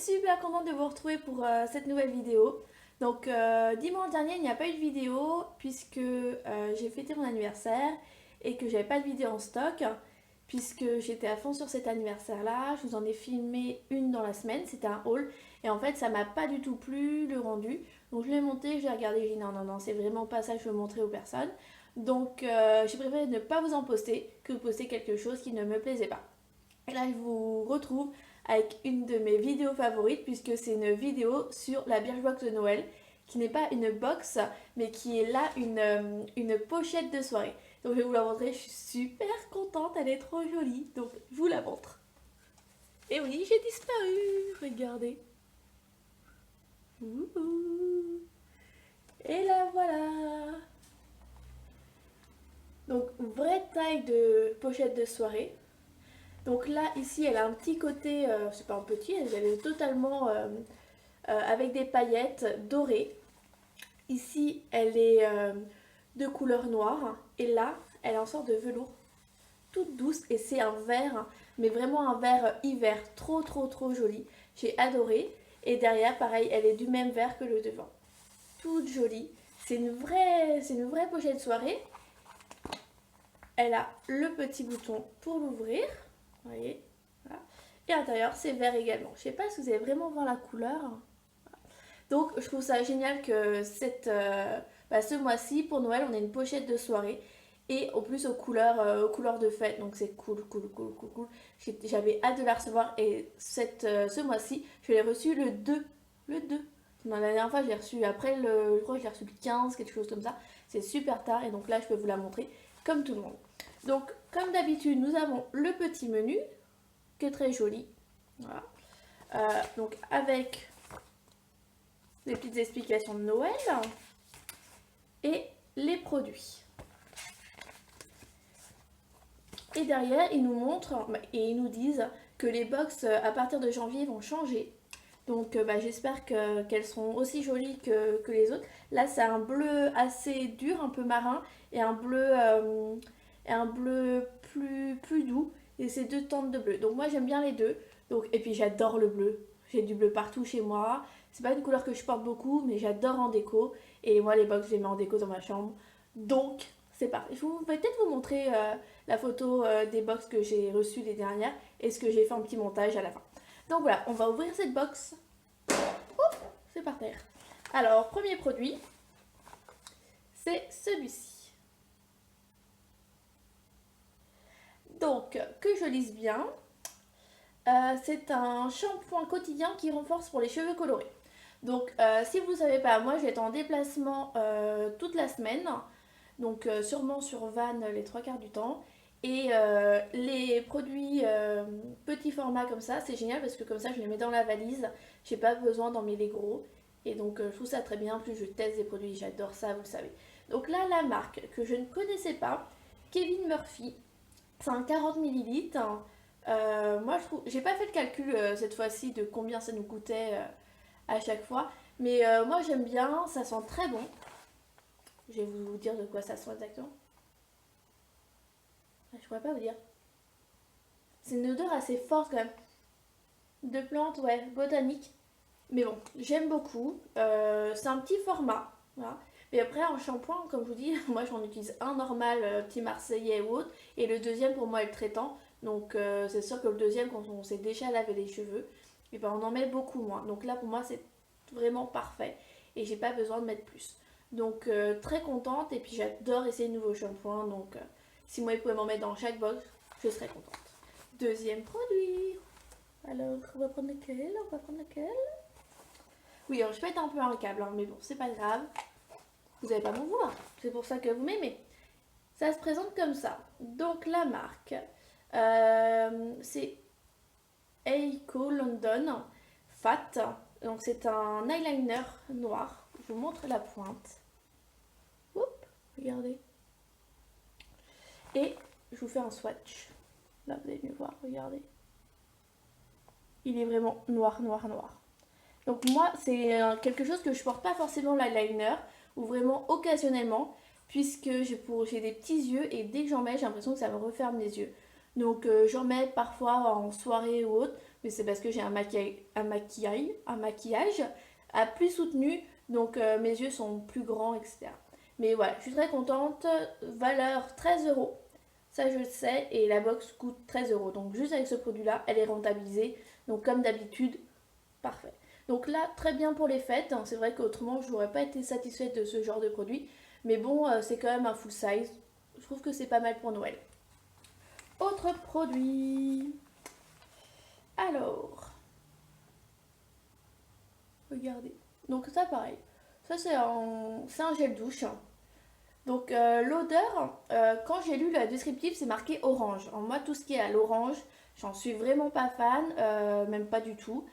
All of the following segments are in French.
super contente de vous retrouver pour cette nouvelle vidéo. Donc dimanche dernier il n'y a pas eu de vidéo puisque j'ai fêté mon anniversaire et que j'avais pas de vidéo en stock puisque j'étais à fond sur cet anniversaire là. Je vous en ai filmé une dans la semaine, c'était un haul et en fait ça m'a pas du tout plu le rendu. Donc je l'ai monté, j'ai regardé, j'ai dit non c'est vraiment pas ça que je veux montrer aux personnes. Donc j'ai préféré ne pas vous en poster que vous poster quelque chose qui ne me plaisait pas. Et là, je vous retrouve avec une de mes vidéos favorites puisque c'est une vidéo sur la Birchbox de Noël qui n'est pas une box mais qui est là une pochette de soirée. Donc je vais vous la montrer, je suis super contente, elle est trop jolie. Donc je vous la montre. Et oui, j'ai disparu, regardez. Ouhou. Et la voilà. Donc vraie taille de pochette de soirée. Donc là, ici, elle a un petit côté, c'est pas un petit, elle est totalement avec des paillettes dorées. Ici, elle est de couleur noire. Et là, elle a une sorte de velours toute douce. Et c'est un vert, mais vraiment un vert hiver. Trop joli. J'ai adoré. Et derrière, pareil, elle est du même vert que le devant. Toute jolie. C'est une vraie pochette soirée. Elle a le petit bouton pour l'ouvrir. Vous voyez, voilà. Et à l'intérieur c'est vert également. Je sais pas si vous allez vraiment voir la couleur. Donc je trouve ça génial que ce mois-ci pour Noël on a une pochette de soirée et en plus aux couleurs de fête. Donc c'est cool. J'avais hâte de la recevoir et ce mois-ci je l'ai reçu le 2. Le 2. La dernière fois je l'ai reçu après je crois que je l'ai reçu le 15, quelque chose comme ça. C'est super tard et donc là je peux vous la montrer comme tout le monde. Donc, comme d'habitude, nous avons le petit menu, qui est très joli. Voilà. Donc, avec des petites explications de Noël et les produits. Et derrière, ils nous montrent et ils nous disent que les box à partir de janvier vont changer. Donc, j'espère qu'elles seront aussi jolies que les autres. Là, c'est un bleu assez dur, un peu marin, et un bleu plus doux. Et c'est deux teintes de bleu. Donc moi j'aime bien les deux. Donc, et puis j'adore le bleu. J'ai du bleu partout chez moi. C'est pas une couleur que je porte beaucoup, mais j'adore en déco. Et moi les box je les mets en déco dans ma chambre. Donc c'est parfait. Je vais peut-être vous montrer la photo des box que j'ai reçues les dernières. Et ce que j'ai fait en petit montage à la fin. Donc voilà, on va ouvrir cette box. Ouh, c'est par terre. Alors, premier produit, c'est celui-ci. Donc, que je lise bien, c'est un shampoing quotidien qui renforce pour les cheveux colorés. Donc, si vous ne savez pas, moi je vais être en déplacement toute la semaine, donc sûrement sur Vannes les trois quarts du temps. Et les produits petits formats comme ça, c'est génial parce que comme ça je les mets dans la valise, j'ai pas besoin d'en mettre les gros. Et donc je trouve ça très bien, en plus je teste des produits, j'adore ça, vous le savez. Donc là, la marque que je ne connaissais pas, Kevin Murphy. C'est un 40 millilitres. Moi, je trouve, j'ai pas fait le calcul cette fois-ci de combien ça nous coûtait à chaque fois. Mais moi, j'aime bien. Ça sent très bon. Je vais vous dire de quoi ça sent exactement. Je pourrais pas vous dire. C'est une odeur assez forte quand même. De plantes, ouais, botanique. Mais bon, j'aime beaucoup. C'est un petit format. Voilà. Mais après, en shampoing, comme je vous dis, moi j'en utilise un normal, petit marseillais ou autre. Et le deuxième, pour moi, est le traitant. Donc c'est sûr que le deuxième, quand on s'est déjà lavé les cheveux, et ben, on en met beaucoup moins. Donc là, pour moi, c'est vraiment parfait. Et j'ai pas besoin de mettre plus. Donc très contente. Et puis j'adore essayer de nouveaux shampoings. Donc si moi, ils pouvaient m'en mettre dans chaque box, je serais contente. Deuxième produit. Alors, on va prendre lequel? Oui, alors je pète un peu un câble, hein, mais bon, c'est pas grave. Vous n'allez pas m'en vouloir. C'est pour ça que vous m'aimez. Ça se présente comme ça. Donc la marque, c'est Eiko London Fat. Donc c'est un eyeliner noir. Je vous montre la pointe. Oups, regardez. Et je vous fais un swatch. Là, vous allez mieux voir, regardez. Il est vraiment noir. Donc moi, c'est quelque chose que je porte pas forcément l'eyeliner, ou vraiment occasionnellement, puisque j'ai des petits yeux et dès que j'en mets, j'ai l'impression que ça me referme les yeux. Donc j'en mets parfois en soirée ou autre mais c'est parce que j'ai un maquillage à plus soutenu, donc mes yeux sont plus grands, etc. Mais voilà, je suis très contente. Valeur 13 €, ça je le sais, et la box coûte 13 €. Donc juste avec ce produit-là, elle est rentabilisée. Donc comme d'habitude, parfait. Donc là, très bien pour les fêtes. C'est vrai qu'autrement, je n'aurais pas été satisfaite de ce genre de produit. Mais bon, c'est quand même un full size. Je trouve que c'est pas mal pour Noël. Autre produit. Alors, regardez. Donc ça, pareil. Ça, c'est un gel douche. Donc l'odeur, quand j'ai lu la descriptive, c'est marqué orange. Alors, moi, tout ce qui est à l'orange, j'en suis vraiment pas fan, même pas du tout.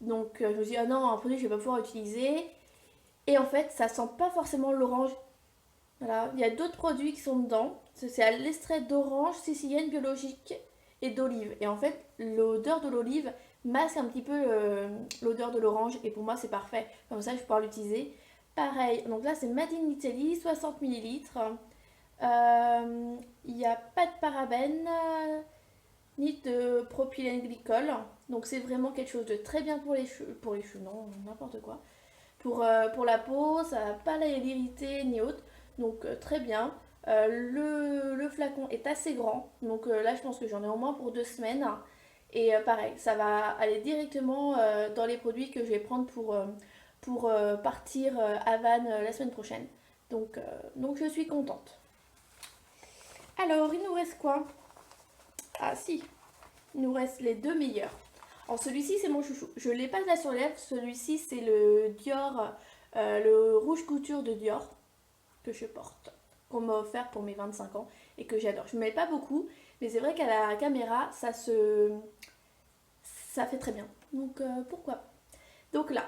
Donc je me suis dit, ah non, un produit que je vais pas pouvoir utiliser. Et en fait, ça sent pas forcément l'orange. Voilà, il y a d'autres produits qui sont dedans. C'est à l'extrait d'orange, sicilienne, biologique et d'olive. Et en fait, l'odeur de l'olive masque un petit peu l'odeur de l'orange. Et pour moi, c'est parfait. Comme ça, je vais pouvoir l'utiliser. Pareil, donc là, c'est Made in Italy, 60 millilitres. Il n'y a pas de parabènes ni de propylène glycol. Donc c'est vraiment quelque chose de très bien pour les cheveux, non, n'importe quoi. Pour la peau, ça n'a pas l'irrité ni autre. Donc très bien. Le flacon est assez grand. Donc là, je pense que j'en ai au moins pour 2 semaines. Et pareil, ça va aller directement dans les produits que je vais prendre pour partir à Vannes la semaine prochaine. Donc je suis contente. Alors, il nous reste quoi? Ah si, il nous reste les deux meilleurs. Alors celui-ci c'est mon chouchou. Je ne l'ai pas là sur les lèvres. Celui-ci c'est le Dior, le rouge couture de Dior que je porte, qu'on m'a offert pour mes 25 ans et que j'adore. Je ne mets pas beaucoup, mais c'est vrai qu'à la caméra ça fait très bien. Donc pourquoi? Donc là,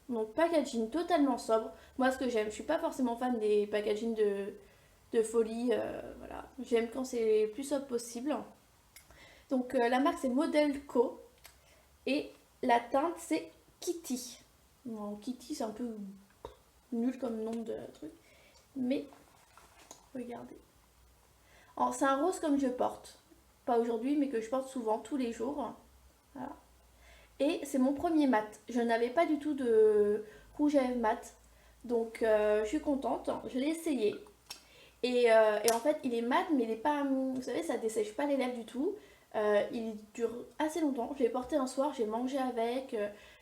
donc packaging totalement sobre. Moi ce que j'aime, je suis pas forcément fan des packaging de folie. Voilà, j'aime quand c'est le plus sobre possible. Donc la marque c'est Model Co. Et la teinte c'est Kitty. Bon, Kitty c'est un peu nul comme nom de truc. Mais regardez. Alors c'est un rose comme je porte. Pas aujourd'hui mais que je porte souvent, tous les jours. Voilà. Et c'est mon premier mat. Je n'avais pas du tout de rouge à lèvres mat. Donc je suis contente. Je l'ai essayé. Et en fait il est mat mais il est pas... Vous savez ça dessèche pas les lèvres du tout. Il dure assez longtemps. Je l'ai porté un soir, j'ai mangé avec,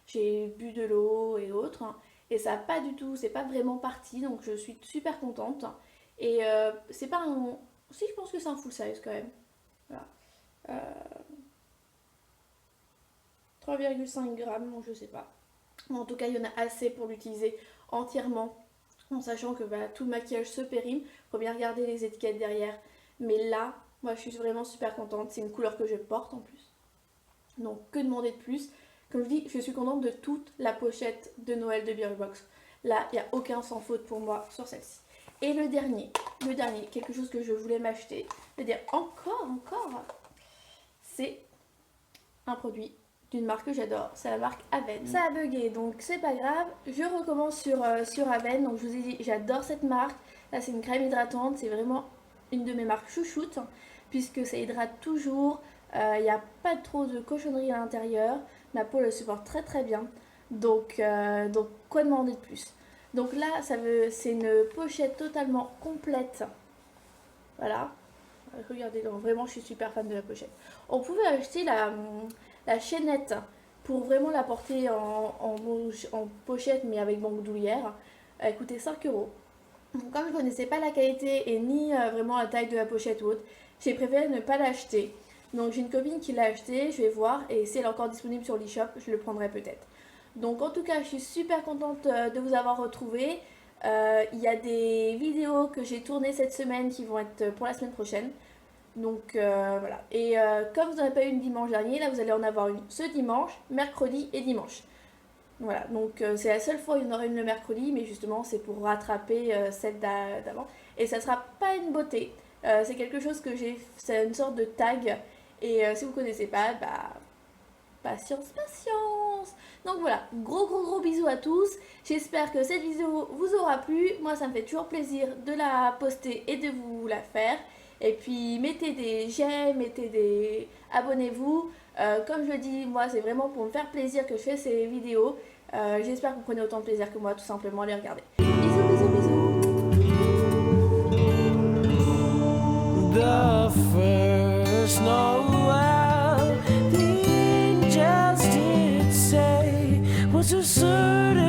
j'ai bu de l'eau et autres. Et ça n'a pas du tout, c'est pas vraiment parti, donc je suis super contente. Et c'est pas un... Si, je pense que c'est un full size quand même. Voilà. 3,5 grammes, bon, je sais pas. En tout cas, il y en a assez pour l'utiliser entièrement. En sachant que bah, tout le maquillage se périme. Faut bien regarder les étiquettes derrière. Mais là, moi je suis vraiment super contente. C'est une couleur que je porte en plus. Donc que demander de plus? Comme je dis, je suis contente de toute la pochette de Noël de Birchbox. Là, il n'y a aucun sans faute pour moi sur celle-ci. Et le dernier, quelque chose que je voulais m'acheter, c'est-à-dire encore, c'est un produit d'une marque que j'adore, c'est la marque Aven. Ça a bugué, donc c'est pas grave, je recommence sur Aven. Donc je vous ai dit, j'adore cette marque. Là c'est une crème hydratante, c'est vraiment une de mes marques chouchoutes, puisque ça hydrate toujours, il n'y a pas trop de cochonneries à l'intérieur, ma peau le supporte très très bien, donc quoi demander de plus? Donc là c'est une pochette totalement complète, voilà. Regardez, donc vraiment je suis super fan de la pochette. On pouvait acheter la chaînette pour vraiment la porter en pochette mais avec bandoulière. Elle coûtait 5 €. Donc, comme je ne connaissais pas la qualité et ni vraiment la taille de la pochette ou autre, j'ai préféré ne pas l'acheter. Donc j'ai une copine qui l'a acheté, je vais voir, et si elle est encore disponible sur l'e-shop, je le prendrai peut-être. Donc en tout cas, je suis super contente de vous avoir retrouvé. Il y a des vidéos que j'ai tournées cette semaine qui vont être pour la semaine prochaine. Donc voilà. Et comme vous n'en avez pas eu une dimanche dernier, là vous allez en avoir une ce dimanche, mercredi et dimanche. Voilà, donc c'est la seule fois où il y en aura une le mercredi, mais justement c'est pour rattraper celle d'avant. Et ça sera pas une beauté, c'est quelque chose que j'ai, c'est une sorte de tag. Et si vous connaissez pas, bah patience, patience. Donc voilà, gros bisous à tous. J'espère que cette vidéo vous aura plu. Moi ça me fait toujours plaisir de la poster et de vous la faire. Et puis mettez des j'aime, abonnez-vous. Comme je le dis, moi c'est vraiment pour me faire plaisir que je fais ces vidéos. J'espère que vous prenez autant de plaisir que moi tout simplement à les regarder. Bisous, bisous, bisous. The first Noel, the angels did say was a certain